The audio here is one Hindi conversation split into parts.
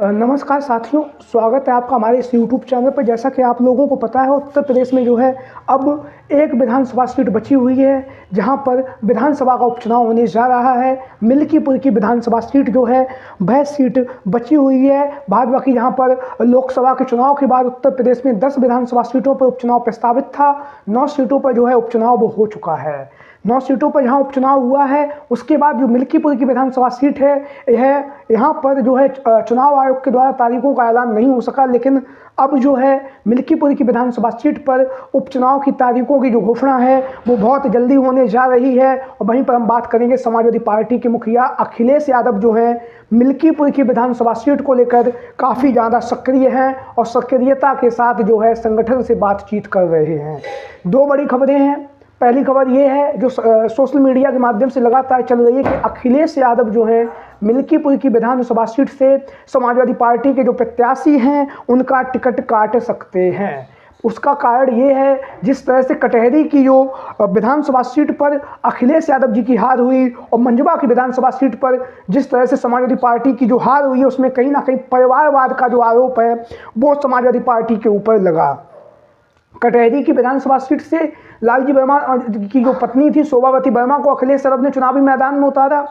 नमस्कार साथियों, स्वागत है आपका हमारे इस यूट्यूब चैनल पर। जैसा कि आप लोगों को पता है, उत्तर प्रदेश में जो है अब एक विधानसभा सीट बची हुई है, जहां पर विधानसभा का उपचुनाव होने जा रहा है। मिल्कीपुर की विधानसभा सीट जो है वह सीट बची हुई है। बाद बाकी जहां पर लोकसभा के चुनाव के बाद उत्तर प्रदेश में 10 विधानसभा सीटों पर उपचुनाव प्रस्तावित था, 9 सीटों पर जो है उपचुनाव वो हो चुका है। 9 सीटों पर जहां उपचुनाव हुआ है, उसके बाद जो मिल्कीपुर की विधानसभा सीट है, यह यहाँ पर जो है चुनाव आयोग के द्वारा तारीखों का ऐलान नहीं हो सका, लेकिन अब जो है मिल्कीपुर की विधानसभा सीट पर उपचुनाव की तारीखों की जो घोषणा है वो बहुत जल्दी होने जा रही है। और वहीं पर हम बात करेंगे समाजवादी पार्टी के मुखिया अखिलेश यादव जो हैं मिल्कीपुर की विधानसभा सीट को लेकर काफ़ी ज़्यादा सक्रिय हैं और सक्रियता के साथ जो है संगठन से बातचीत कर रहे हैं। 2 बड़ी खबरें हैं। पहली खबर ये है जो सोशल मीडिया के माध्यम से लगातार चल रही है कि अखिलेश यादव जो है मिल्कीपुर की विधानसभा सीट से समाजवादी पार्टी के जो प्रत्याशी हैं उनका टिकट काट सकते हैं। उसका कारण ये है, जिस तरह से कटहरी की जो विधानसभा सीट पर अखिलेश यादव जी की हार हुई और मंझवा की विधानसभा सीट पर जिस तरह से समाजवादी पार्टी की जो हार हुई है, उसमें कहीं ना कहीं परिवारवाद का जो आरोप है वो समाजवादी पार्टी के ऊपर लगा। कटहरी की विधानसभा सीट से लालजी वर्मा की जो पत्नी थी शोभावती वर्मा को अखिलेश यादव ने चुनावी मैदान में उतारा।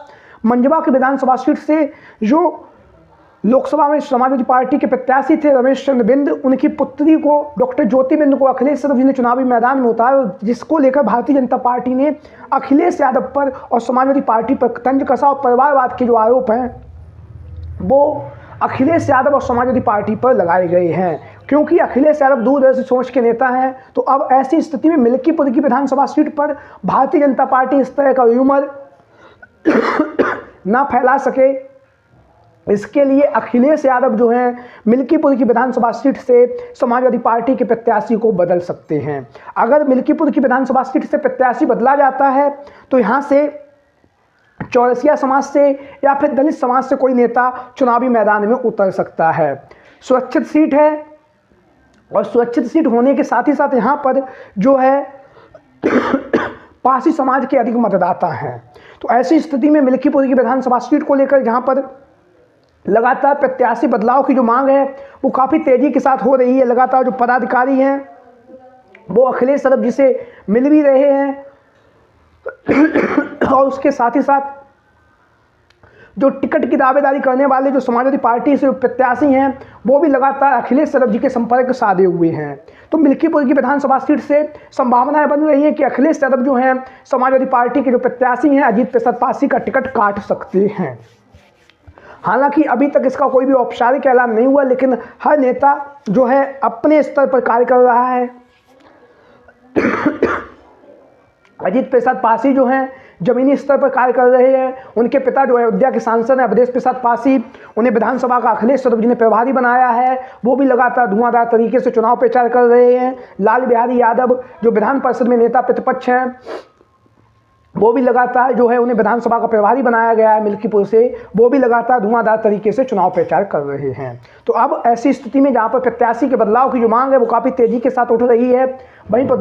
मंझवा की विधानसभा सीट से जो लोकसभा में समाजवादी पार्टी के प्रत्याशी थे रमेश चंद्र बिंद, उनकी पुत्री को डॉक्टर ज्योति बिंद को अखिलेश यादव जी ने चुनावी मैदान में उतारा, जिसको लेकर भारतीय जनता पार्टी ने अखिलेश यादव पर और समाजवादी पार्टी पर तंज कसा और परिवारवाद के जो आरोप हैं वो अखिलेश यादव और समाजवादी पार्टी पर लगाए गए हैं। क्योंकि अखिलेश यादव दूरदर्शी सोच के नेता हैं, तो अब ऐसी स्थिति में मिल्कीपुर की विधानसभा सीट पर भारतीय जनता पार्टी इस तरह का र्यूमर ना फैला सके, इसके लिए अखिलेश यादव जो हैं मिल्कीपुर की विधानसभा सीट से समाजवादी पार्टी के प्रत्याशी को बदल सकते हैं। अगर मिल्कीपुर की विधानसभा सीट से प्रत्याशी बदला जाता है तो यहाँ से चौरसिया समाज से या फिर दलित समाज से कोई नेता चुनावी मैदान में उतर सकता है। सुरक्षित सीट है और सुरक्षित सीट होने के साथ ही साथ यहाँ पर जो है पासी समाज के अधिक मतदाता हैं। तो ऐसी स्थिति में मिल्कीपुर की विधानसभा सीट को लेकर जहाँ पर लगातार प्रत्याशी बदलाव की जो मांग है वो काफ़ी तेज़ी के साथ हो रही है। लगातार जो पदाधिकारी हैं वो अखिलेश यादव जी से मिल भी रहे हैं और उसके साथ ही साथ जो टिकट की दावेदारी करने वाले जो समाजवादी पार्टी से प्रत्याशी हैं वो भी लगातार अखिलेश यादव जी के संपर्क साधे हुए हैं। तो मिल्कीपुर की विधानसभा सीट से संभावनाएं बन रही है कि अखिलेश यादव जो हैं समाजवादी पार्टी के जो प्रत्याशी हैं अजीत प्रसाद पासी का टिकट काट सकते हैं। हालांकि अभी तक इसका कोई भी औपचारिक ऐलान नहीं हुआ, लेकिन हर नेता जो है अपने स्तर पर कार्य कर रहा है। अजीत प्रसाद पासी जो हैं जमीनी स्तर पर कार्य कर रहे हैं। उनके पिता जो अयोध्या के सांसद हैं अवधेश प्रसाद पासी, उन्हें विधानसभा का अखिलेश यादव जी ने प्रभारी बनाया है। वो भी लगातार धुआंधार तरीके से चुनाव प्रचार कर रहे हैं। लाल बिहारी यादव जो विधान परिषद में नेता प्रतिपक्ष हैं, वो भी लगातार जो है उन्हें विधानसभा का प्रभारी बनाया गया है मिल्कीपुर से, वो भी लगातार धुआंधार तरीके से चुनाव प्रचार कर रहे हैं। तो अब ऐसी स्थिति में जहाँ पर प्रत्याशी के बदलाव की जो मांग है वो काफ़ी तेज़ी के साथ उठ रही है। वहीं पर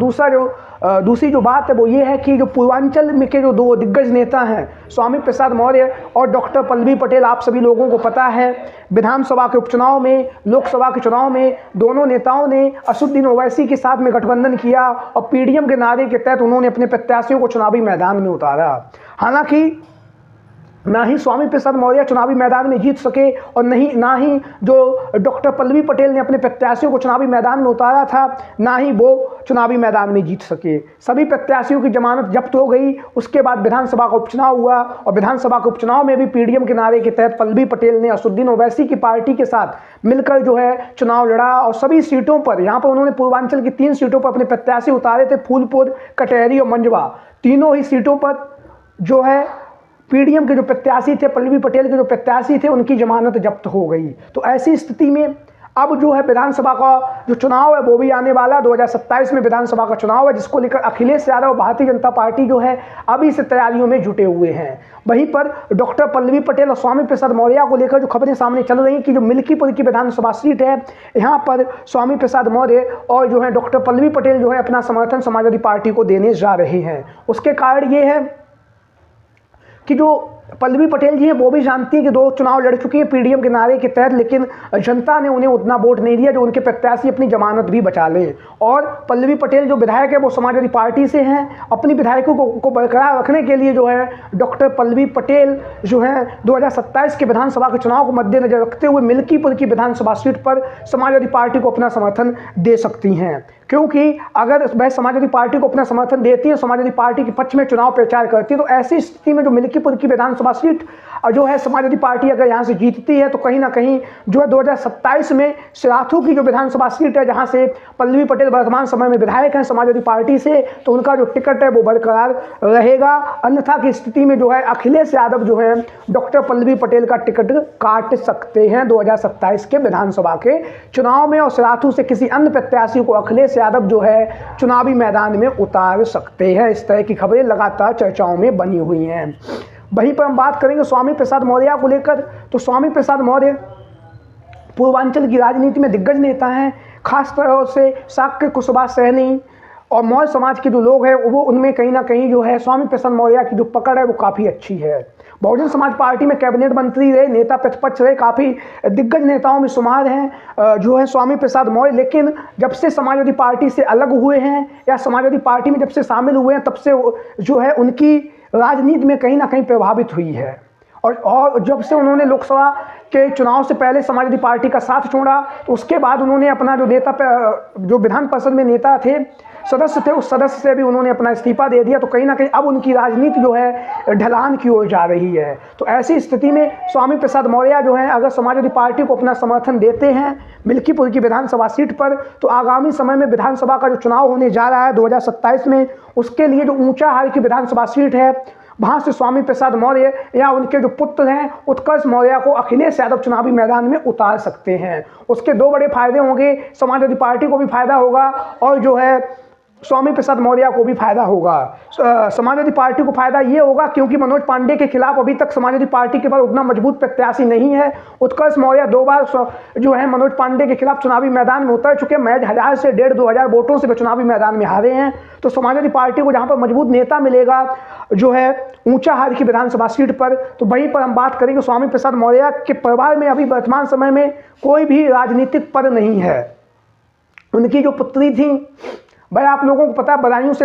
दूसरी जो बात है वो ये है कि जो पूर्वांचल में के जो 2 दिग्गज नेता हैं स्वामी प्रसाद मौर्य और डॉक्टर पल्लवी पटेल, आप सभी लोगों को पता है विधानसभा के उपचुनाव में, लोकसभा के चुनाव में दोनों नेताओं ने असदुद्दीन ओवैसी के साथ में गठबंधन किया और पीडीएम के नारे के तहत उन्होंने अपने प्रत्याशियों को चुनावी मैदान में उतारा। हालांकि ना ही स्वामी प्रसाद मौर्य चुनावी मैदान में जीत सके और ना ही जो डॉक्टर पल्लवी पटेल ने अपने प्रत्याशियों को चुनावी मैदान में उतारा था, ना ही वो चुनावी मैदान में जीत सके। सभी प्रत्याशियों की जमानत जब्त हो गई। उसके बाद विधानसभा का उपचुनाव हुआ और विधानसभा के उपचुनाव में भी पीडीएम के नारे के तहत पल्लवी पटेल ने असदुद्दीन ओवैसी की पार्टी के साथ मिलकर जो है चुनाव लड़ा और सभी सीटों पर, यहाँ पर उन्होंने पूर्वांचल की 3 सीटों पर अपने प्रत्याशी उतारे थे, फूलपुर, कटहरी और मंझवा। तीनों ही सीटों पर जो है पीडीएम के जो प्रत्याशी थे, पल्लवी पटेल के जो प्रत्याशी थे, उनकी जमानत जब्त हो गई। तो ऐसी स्थिति में अब जो है विधानसभा का जो चुनाव है वो भी आने वाला 2027 में विधानसभा का चुनाव है, जिसको लेकर अखिलेश यादव और भारतीय जनता पार्टी जो है अभी से तैयारियों में जुटे हुए हैं। वहीं पर डॉक्टर पल्लवी पटेल और स्वामी प्रसाद मौर्य को लेकर जो खबरें सामने चल रही हैं कि जो मिल्कीपुर की विधानसभा सीट है, यहाँ पर स्वामी प्रसाद मौर्य और जो है डॉक्टर पल्लवी पटेल जो है अपना समर्थन समाजवादी पार्टी को देने जा रहे हैं। उसके कारण ये है कि जो पल्लवी पटेल जी हैं वो भी जानती हैं कि 2 चुनाव लड़ चुकी हैं पीडीएम के नारे के तहत, लेकिन जनता ने उन्हें उतना वोट नहीं दिया जो उनके प्रत्याशी अपनी जमानत भी बचा लें। और पल्लवी पटेल जो विधायक है वो समाजवादी पार्टी से हैं। अपनी विधायकों को बरकरार रखने के लिए जो है डॉक्टर पल्लवी पटेल जो है 2027 के विधानसभा के चुनाव को मद्देनजर रखते हुए मिल्कीपुर की विधानसभा सीट पर समाजवादी पार्टी को अपना समर्थन दे सकती हैं, क्योंकि अगर वह समाजवादी पार्टी को अपना समर्थन देती है, समाजवादी पार्टी के पक्ष में चुनाव प्रचार करती है, तो ऐसी स्थिति में जो मिल्कीपुर की विधानसभा सीट जो है समाजवादी पार्टी अगर यहाँ से जीतती है तो कहीं ना कहीं जो है 2027 में सिराथू की जो विधानसभा सीट है जहाँ से पल्लवी पटेल वर्तमान समय में विधायक हैं समाजवादी पार्टी से, तो उनका जो टिकट है वो बरकरार रहेगा। अन्यथा की स्थिति में जो है अखिलेश यादव जो है डॉक्टर पल्लवी पटेल का टिकट काट सकते हैं 2027 के विधानसभा के चुनाव में, और सिराथू से किसी अन्य प्रत्याशी को अखिलेश यादव जो है चुनावी मैदान में उतार सकते हैं। इस तरह की खबरें लगातार चर्चाओं में बनी हुई हैं। वहीं पर हम बात करेंगे स्वामी प्रसाद मौर्य को लेकर, तो स्वामी प्रसाद मौर्य पूर्वांचल की राजनीति में दिग्गज नेता हैं। खास तौर से शाक्य कुशवाहा सैनी और मौर्य समाज के जो लोग हैं वो उनमें कहीं ना कहीं जो है स्वामी प्रसाद मौर्य की जो पकड़ है वो काफ़ी अच्छी है। बहुजन समाज पार्टी में कैबिनेट मंत्री रहे, नेता प्रतिपक्ष रहे, काफ़ी दिग्गज नेताओं में शुमार हैं जो है स्वामी प्रसाद मौर्य। लेकिन जब से समाजवादी पार्टी से अलग हुए हैं या समाजवादी पार्टी में जब से शामिल हुए हैं तब से जो है उनकी राजनीति में कहीं ना कहीं प्रभावित हुई है। और जब से उन्होंने लोकसभा के चुनाव से पहले समाजवादी पार्टी का साथ छोड़ा तो उसके बाद उन्होंने अपना जो नेता जो विधान परिषद में नेता थे सदस्य थे उस सदस्य से भी उन्होंने अपना इस्तीफा दे दिया। तो कहीं ना कहीं अब उनकी राजनीति जो है ढलान की ओर जा रही है। तो ऐसी स्थिति में स्वामी प्रसाद मौर्य जो है अगर समाजवादी पार्टी को अपना समर्थन देते हैं मिल्कीपुर की विधानसभा सीट पर, तो आगामी समय में विधानसभा का जो चुनाव होने जा रहा है 2027 में, उसके लिए जो ऊंचाहार की विधानसभा सीट है वहाँ से स्वामी प्रसाद मौर्य या उनके जो पुत्र हैं उत्कर्ष मौर्य को अखिलेश यादव चुनावी मैदान में उतार सकते हैं। उसके 2 बड़े फायदे होंगे, समाजवादी पार्टी को भी फायदा होगा और जो है स्वामी प्रसाद मौर्य को भी फायदा होगा। समाजवादी पार्टी को फायदा ये होगा क्योंकि मनोज पांडे के खिलाफ अभी तक समाजवादी पार्टी के पास उतना मजबूत प्रत्याशी नहीं है। उत्कर्ष मौर्य 2 बार जो है मनोज पांडे के खिलाफ चुनावी मैदान में उतर चुके, महज 1000 से 1500 वोटों से वे चुनावी मैदान में हारे हैं। तो समाजवादी पार्टी को जहाँ पर मजबूत नेता मिलेगा जो है ऊंचाहार की विधानसभा सीट पर, तो वहीं पर हम बात करेंगे स्वामी प्रसाद मौर्य के परिवार में अभी वर्तमान समय में कोई भी राजनीतिक पद नहीं है। उनकी जो पुत्री थी भाई आप लोगों को पता है बदायूं से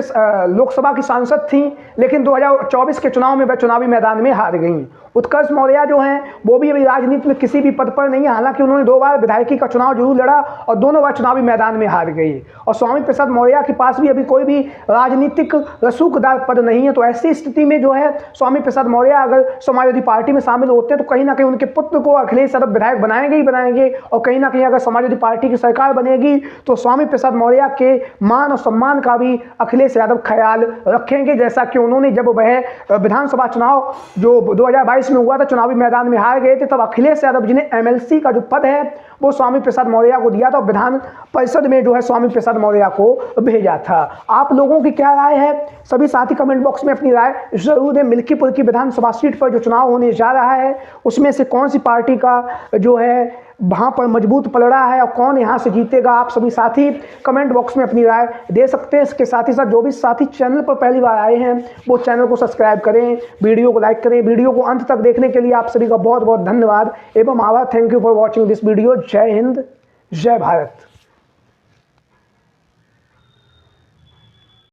लोकसभा की सांसद थी, लेकिन 2024 के चुनाव में वह चुनावी मैदान में हार गईं। उत्कर्ष मौर्य जो हैं वो भी अभी राजनीति में किसी भी पद पर नहीं है, हालांकि उन्होंने 2 बार विधायकी का चुनाव जरूर लड़ा और दोनों बार चुनावी मैदान में हार गई। और स्वामी प्रसाद मौर्य के पास भी अभी कोई भी राजनीतिक रसूखदार पद नहीं है। तो ऐसी स्थिति में जो है स्वामी प्रसाद मौर्य अगर समाजवादी पार्टी में शामिल होते हैं तो कहीं ना कहीं उनके पुत्र को अखिलेश यादव विधायक बनाएंगे ही बनाएंगे, और कहीं ना कहीं अगर समाजवादी पार्टी की सरकार बनेगी तो स्वामी प्रसाद मौर्य के मान और सम्मान का भी अखिलेश यादव ख्याल रखेंगे, जैसा कि उन्होंने जब वह विधानसभा चुनाव जो 2022 में हुआ था चुनावी मैदान में हार गए थे, तब अखिलेश यादव जी ने एमएलसी का जो पद है वो स्वामी प्रसाद मौर्य को दिया था, विधान परिषद में जो है स्वामी प्रसाद मौर्य को भेजा था। आप लोगों की क्या राय है? सभी साथी कमेंट बॉक्स में अपनी राय जरूर दें। मिल्कीपुर की विधानसभा सीट पर जो चुनाव होने जा रहा है उसमें से कौन सी पार्टी का जो है वहाँ पर मजबूत पलड़ा है और कौन यहाँ से जीतेगा, आप सभी साथी कमेंट बॉक्स में अपनी राय दे सकते हैं। इसके साथ ही साथ जो भी साथी चैनल पर पहली बार आए हैं वो चैनल को सब्सक्राइब करें, वीडियो को लाइक करें। वीडियो को अंत तक देखने के लिए आप सभी का बहुत बहुत धन्यवाद एवं आभार। Thank you for watching this video. जय हिंद, जय भारत।